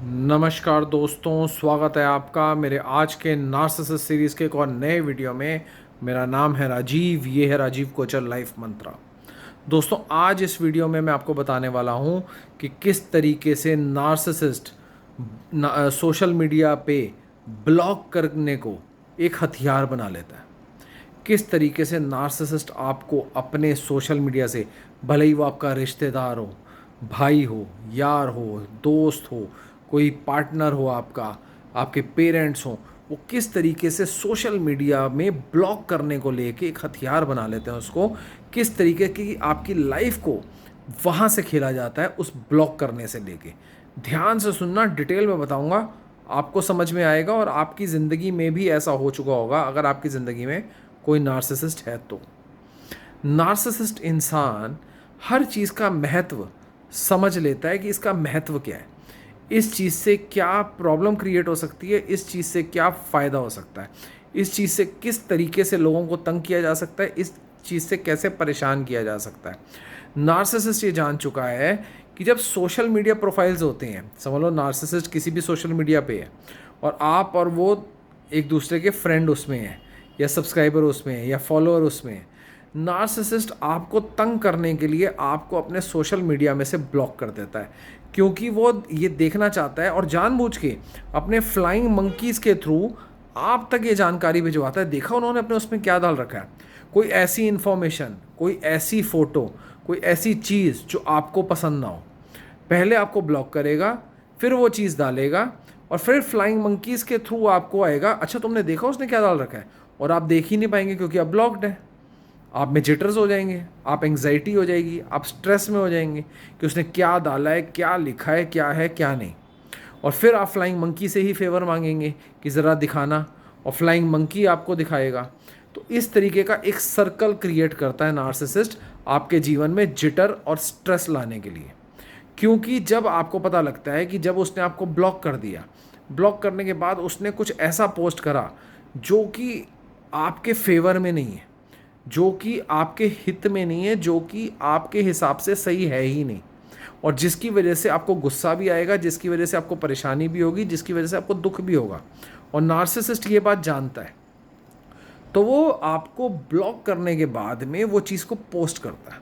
नमस्कार दोस्तों, स्वागत है आपका मेरे आज के नार्सिसिस्ट सीरीज़ के एक और नए वीडियो में। मेरा नाम है राजीव, ये है राजीव कोचर लाइफ मंत्रा। दोस्तों, आज इस वीडियो में मैं आपको बताने वाला हूँ कि किस तरीके से नार्सिसिस्ट सोशल मीडिया पे ब्लॉक करने को एक हथियार बना लेता है। किस तरीके से नार्सिसिस्ट आपको अपने सोशल मीडिया से, भले ही वो आपका रिश्तेदार हो, भाई हो, यार हो, दोस्त हो, कोई पार्टनर हो आपका, आपके पेरेंट्स हो, वो किस तरीके से सोशल मीडिया में ब्लॉक करने को लेके एक हथियार बना लेते हैं उसको। किस तरीके की आपकी लाइफ को वहाँ से खेला जाता है उस ब्लॉक करने से लेके। ध्यान से सुनना, डिटेल में बताऊंगा, आपको समझ में आएगा और आपकी ज़िंदगी में भी ऐसा हो चुका होगा अगर आपकी ज़िंदगी में कोई नार्सिसिस्ट है तो। नार्सिसिस्ट इंसान हर चीज़ का महत्व समझ लेता है कि इसका महत्व क्या है, इस चीज़ से क्या प्रॉब्लम क्रिएट हो सकती है, इस चीज़ से क्या फ़ायदा हो सकता है, इस चीज़ से किस तरीके से लोगों को तंग किया जा सकता है, इस चीज़ से कैसे परेशान किया जा सकता है। नार्सिसिस्ट ये जान चुका है कि जब सोशल मीडिया प्रोफाइल्स होते हैं, समझ लो नार्सिसिस्ट किसी भी सोशल मीडिया पे है और आप और वो एक दूसरे के फ्रेंड उसमें हैं या सब्सक्राइबर उसमें है या फॉलोअर उसमें है, नार्सिसिस्ट आपको तंग करने के लिए आपको अपने सोशल मीडिया में से ब्लॉक कर देता है, क्योंकि वो ये देखना चाहता है और जानबूझ के अपने फ्लाइंग मंकीज़ के थ्रू आप तक ये जानकारी भिजवाता है। देखा उन्होंने अपने उसमें क्या डाल रखा है, कोई ऐसी इन्फॉर्मेशन, कोई ऐसी फ़ोटो, कोई ऐसी चीज़ जो आपको पसंद ना हो, पहले आपको ब्लॉक करेगा, फिर वो चीज़ डालेगा और फिर फ्लाइंग मंकीज़ के थ्रू आपको आएगा, अच्छा तुमने देखा उसने क्या डाल रखा है, और आप देख ही नहीं पाएंगे क्योंकि आप ब्लॉक्ड है। आप में जिटर्स हो जाएंगे, आप एंग्जाइटी हो जाएगी, आप स्ट्रेस में हो जाएंगे कि उसने क्या डाला है, क्या लिखा है क्या नहीं। और फिर आप फ्लाइंग मंकी से ही फेवर मांगेंगे कि ज़रा दिखाना, और फ्लाइंग मंकी आपको दिखाएगा। तो इस तरीके का एक सर्कल क्रिएट करता है नार्सिसिस्ट आपके जीवन में जिटर और स्ट्रेस लाने के लिए। क्योंकि जब आपको पता लगता है कि जब उसने आपको ब्लॉक कर दिया, ब्लॉक करने के बाद उसने कुछ ऐसा पोस्ट करा जो कि आपके फेवर में नहीं है, जो कि आपके हित में नहीं है, जो कि आपके हिसाब से सही है ही नहीं, और जिसकी वजह से आपको गुस्सा भी आएगा, जिसकी वजह से आपको परेशानी भी होगी, जिसकी वजह से आपको दुख भी होगा, और नार्सिसिस्ट ये बात जानता है, तो वो आपको ब्लॉक करने के बाद में वो चीज़ को पोस्ट करता है,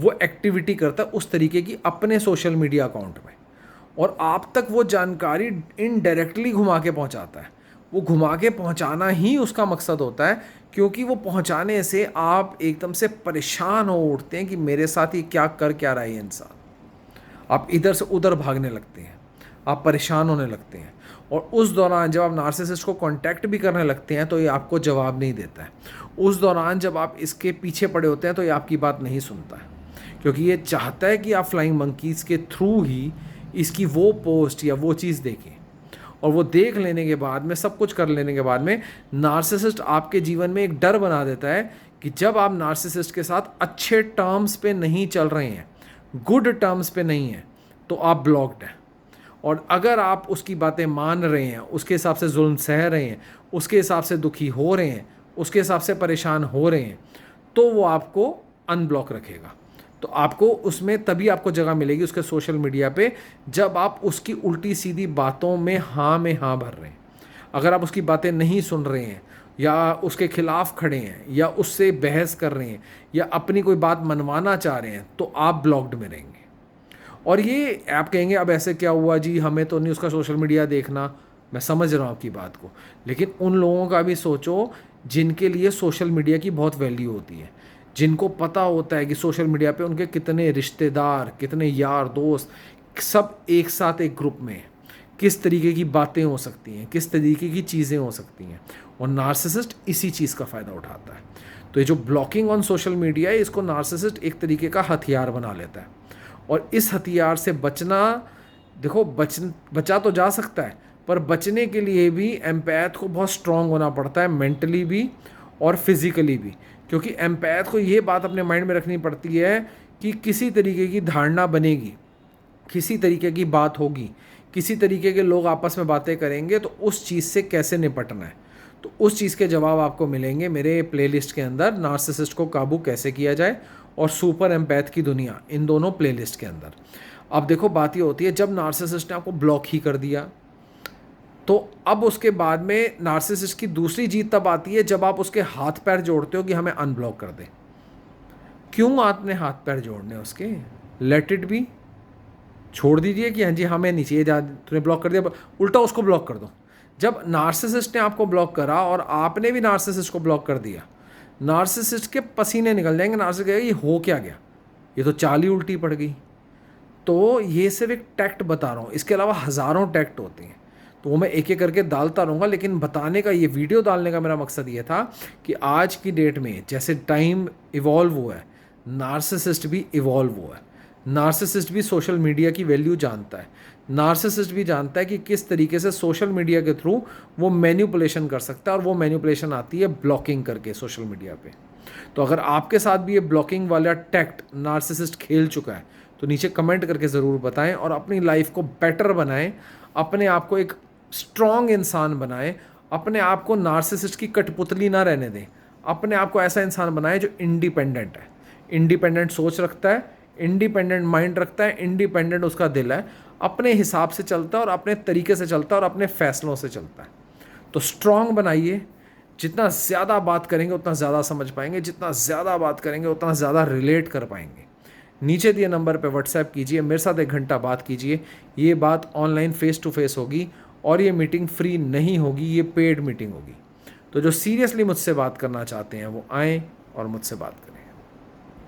वो एक्टिविटी करता है उस तरीके की अपने सोशल मीडिया अकाउंट में, और आप तक वो जानकारी इनडायरेक्टली घुमा के पहुंचाता है। वो घुमा के पहुंचाना ही उसका मकसद होता है, क्योंकि वो पहुंचाने से आप एकदम से परेशान हो उठते हैं कि मेरे साथ ये क्या रहा है ये इंसान। आप इधर से उधर भागने लगते हैं, आप परेशान होने लगते हैं, और उस दौरान जब आप नार्सिसिस्ट को कांटेक्ट भी करने लगते हैं तो ये आपको जवाब नहीं देता है। उस दौरान जब आप इसके पीछे पड़े होते हैं तो ये आपकी बात नहीं सुनता है, क्योंकि ये चाहता है कि आप फ्लाइंग मंकीज़ के थ्रू ही इसकी वो पोस्ट या वो चीज़ देखें, और वो देख लेने के बाद में, सब कुछ कर लेने के बाद में, नार्सिसिस्ट आपके जीवन में एक डर बना देता है कि जब आप नार्सिसिस्ट के साथ अच्छे टर्म्स पे नहीं चल रहे हैं, गुड टर्म्स पे नहीं हैं, तो आप ब्लॉक्ड हैं। और अगर आप उसकी बातें मान रहे हैं, उसके हिसाब से जुल्म सह रहे हैं, उसके हिसाब से दुखी हो रहे हैं, उसके हिसाब से परेशान हो रहे हैं, तो वो आपको अनब्लॉक रखेगा। तो आपको उसमें तभी आपको जगह मिलेगी उसके सोशल मीडिया पे, जब आप उसकी उल्टी सीधी बातों में हाँ भर रहे हैं। अगर आप उसकी बातें नहीं सुन रहे हैं, या उसके खिलाफ खड़े हैं, या उससे बहस कर रहे हैं, या अपनी कोई बात मनवाना चाह रहे हैं, तो आप ब्लॉक्ड में रहेंगे। और ये आप कहेंगे अब ऐसे क्या हुआ जी, हमें तो नहीं उसका सोशल मीडिया देखना। मैं समझ रहा हूँ आपकी बात को, लेकिन उन लोगों का भी सोचो जिनके लिए सोशल मीडिया की बहुत वैल्यू होती है, जिनको पता होता है कि सोशल मीडिया पे उनके कितने रिश्तेदार, कितने यार दोस्त सब एक साथ एक ग्रुप में हैं, किस तरीके की बातें हो सकती हैं, किस तरीके की चीज़ें हो सकती हैं, और नार्सिसिस्ट इसी चीज़ का फ़ायदा उठाता है। तो ये जो ब्लॉकिंग ऑन सोशल मीडिया है, इसको नार्सिसिस्ट एक तरीके का हथियार बना लेता है, और इस हथियार से बचना, देखो बचा तो जा सकता है, पर बचने के लिए भी एम्पैथ को बहुत स्ट्रांग होना पड़ता है, मेंटली भी और फिज़िकली भी। क्योंकि एम्पैथ को ये बात अपने माइंड में रखनी पड़ती है कि किसी तरीके की धारणा बनेगी, किसी तरीके की बात होगी, किसी तरीके के लोग आपस में बातें करेंगे, तो उस चीज़ से कैसे निपटना है। तो उस चीज़ के जवाब आपको मिलेंगे मेरे प्लेलिस्ट के अंदर, नार्सिसिस्ट को काबू कैसे किया जाए और सुपर एम्पैथ की दुनिया, इन दोनों प्लेलिस्ट के अंदर। अब देखो बात ये होती है, जब नार्सिसिस्ट ने आपको ब्लॉक ही कर दिया, तो अब उसके बाद में नार्सिसिस्ट की दूसरी जीत तब आती है जब आप उसके हाथ पैर जोड़ते हो कि हमें अनब्लॉक कर दे। क्यों आपने हाथ पैर जोड़ने उसके? लेट इट बी, छोड़ दीजिए कि हाँ जी हमें नहीं चाहिए, तूने ब्लॉक कर दिया, उल्टा उसको ब्लॉक कर दो। जब नार्सिसिस्ट ने आपको ब्लॉक करा और आपने भी नार्सिसिस्ट को ब्लॉक कर दिया, नार्सिसिस्ट के पसीने निकल जाएंगे, नार्सिसिस्ट कहेगा ये हो क्या गया, ये तो चाल ही उल्टी पड़ गई। तो ये सिर्फ एक टैक्ट बता रहा हूँ, इसके अलावा हज़ारों टैक्ट होते हैं, तो वो मैं एक एक करके डालता रहूँगा। लेकिन बताने का, ये वीडियो डालने का मेरा मकसद ये था कि आज की डेट में जैसे टाइम इवॉल्व हुआ है, नार्सिसिस्ट भी इवॉल्व हुआ है। नार्सिसिस्ट भी सोशल मीडिया की वैल्यू जानता है। नार्सिसिस्ट भी जानता है कि किस तरीके से सोशल मीडिया के थ्रू वो मैनिपुलेशन कर सकता है, और वो मैनिपुलेशन आती है ब्लॉकिंग करके सोशल मीडिया पे। तो अगर आपके साथ भी ये ब्लॉकिंग वाला टैक्ट नार्सिसिस्ट खेल चुका है तो नीचे कमेंट करके ज़रूर बताएं, और अपनी लाइफ को बेटर बनाएं, अपने आप को एक स्ट्रॉन्ग इंसान बनाएं, अपने आप को नार्सिसिस्ट की कठपुतली ना रहने दें, अपने आप को ऐसा इंसान बनाएं जो इंडिपेंडेंट है, इंडिपेंडेंट सोच रखता है, इंडिपेंडेंट माइंड रखता है, इंडिपेंडेंट उसका दिल है, अपने हिसाब से चलता है और अपने तरीके से चलता है और अपने फैसलों से चलता है। तो स्ट्रॉन्ग बनाइए, जितना ज़्यादा बात करेंगे उतना ज़्यादा समझ पाएंगे, जितना ज़्यादा बात करेंगे उतना ज़्यादा रिलेट कर पाएंगे। नीचे दिए नंबर पे व्हाट्सएप कीजिए, मेरे साथ 1 घंटा बात कीजिए। ये बात ऑनलाइन फेस टू फेस होगी, और ये मीटिंग फ्री नहीं होगी, ये पेड मीटिंग होगी। तो जो सीरियसली मुझसे बात करना चाहते हैं वो आएँ और मुझसे बात करें।